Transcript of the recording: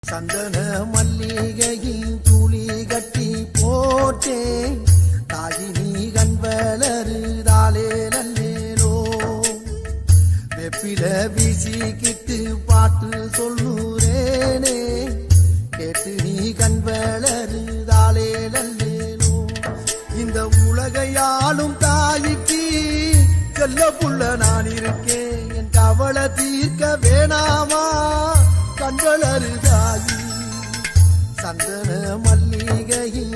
சந்தன மல்லிகையில் துளி கட்டி போட்டேன் தாயினி கண் வளருதாலே நல்லேலோ வெப்பில வீசிக்கிட்டு பாட்டு சொல்லுறேனே கேட்டு நீ கண் வளருதாலே நல்லேலோ இந்த உலகையாளும் தாய்க்கு செல்ல புள்ள நான் இருக்கேன் என் கவலை தீர்க்க வேணாமா கண்களருதாயி சந்தன மல்லிகையின்